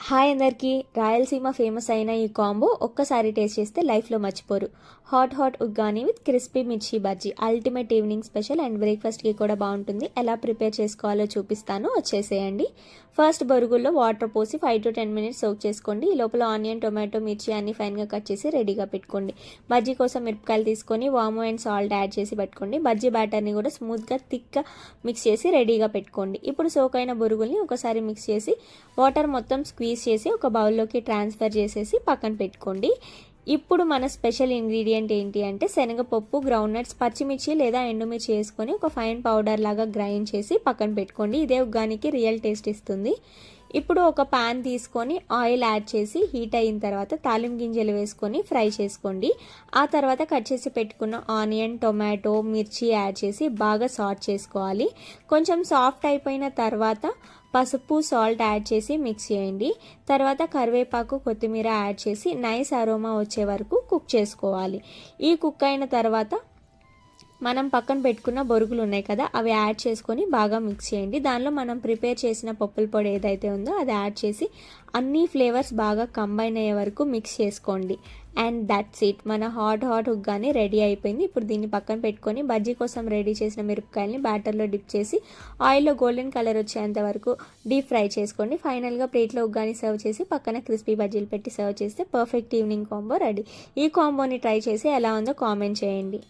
Hi అందరికీ. Rayalaseema famous అయిన ఈ కాంబో ఒక్కసారి టేస్ట్ చేస్తే లైఫ్లో మర్చిపోరు. హాట్ ఉగ్గాని విత్ క్రిస్పీ మిర్చి bajji ultimate evening special and బ్రేక్ఫాస్ట్కి కూడా బాగుంటుంది. ఎలా ప్రిపేర్ చేసుకోవాలో చూపిస్తాను, వచ్చేసేయండి. ఫస్ట్ బొరుగుల్లో వాటర్ పోసి 5 to 10 minutes సోక్ చేసుకోండి. ఈ లోపల ఆనియన్, టొమాటో, మిర్చి అన్ని ఫైన్గా కట్ చేసి రెడీగా పెట్టుకోండి. బజ్జీ కోసం మిరపకాయలు తీసుకొని వాము అండ్ సాల్ట్ యాడ్ చేసి పెట్టుకోండి. బజ్జీ బ్యాటర్ని కూడా స్మూత్గా థిక్గా మిక్స్ చేసి రెడీగా పెట్టుకోండి. ఇప్పుడు సోక్ అయిన బొరుగుల్ని ఒకసారి మిక్స్ చేసి వాటర్ మొత్తం స్క్వీజ్ చేసి ఒక బౌల్లోకి ట్రాన్స్ఫర్ చేసేసి పక్కన పెట్టుకోండి. ఇప్పుడు మన స్పెషల్ ఇంగ్రీడియంట్ ఏంటి అంటే శనగపప్పు, గ్రౌండ్నట్స్, పచ్చిమిర్చి లేదా ఎండుమిర్చి వేసుకొని ఒక ఫైన్ పౌడర్ లాగా గ్రైండ్ చేసి పక్కన పెట్టుకోండి. ఇదే ఉగ్గానికి రియల్ టేస్ట్ ఇస్తుంది. ఇప్పుడు ఒక పాన్ తీసుకొని ఆయిల్ యాడ్ చేసి హీట్ అయిన తర్వాత తాలింపు గింజలు వేసుకొని ఫ్రై చేసుకోండి. ఆ తర్వాత కట్ చేసి పెట్టుకున్న ఆనియన్, టొమాటో, మిర్చి యాడ్ చేసి బాగా సాట్ చేసుకోవాలి. కొంచెం సాఫ్ట్ అయిపోయిన తర్వాత పసుపు, సాల్ట్ యాడ్ చేసి మిక్స్ చేయండి. తర్వాత కరివేపాకు, కొత్తిమీర యాడ్ చేసి నైస్ అరోమా వచ్చే వరకు కుక్ చేసుకోవాలి. ఈ కుక్ అయిన తర్వాత మనం పక్కన పెట్టుకున్న బొరుగులు ఉన్నాయి కదా, అవి యాడ్ చేసుకొని బాగా మిక్స్ చేయండి. దానిలో మనం ప్రిపేర్ చేసిన పప్పుల పొడి ఏదైతే ఉందో అది యాడ్ చేసి అన్ని ఫ్లేవర్స్ బాగా కంబైన్ అయ్యే వరకు మిక్స్ చేసుకోండి. అండ్ దట్స్ ఇట్, మన హాట్ ఉగ్గాని రెడీ అయిపోయింది. ఇప్పుడు దీన్ని పక్కన పెట్టుకొని బజ్జీ కోసం రెడీ చేసిన మిరపకాయలని బ్యాటర్లో డిప్ చేసి ఆయిల్లో గోల్డెన్ కలర్ వచ్చేంత వరకు డీప్ ఫ్రై చేసుకోండి. ఫైనల్గా ప్లేట్లో ఉగ్గాని సర్వ్ చేసి పక్కన క్రిస్పీ బజ్జీలు పెట్టి సర్వ్ చేస్తే పర్ఫెక్ట్ ఈవినింగ్ కాంబో రెడీ. ఈ కాంబోని ట్రై చేసి ఎలా ఉందో కామెంట్ చేయండి.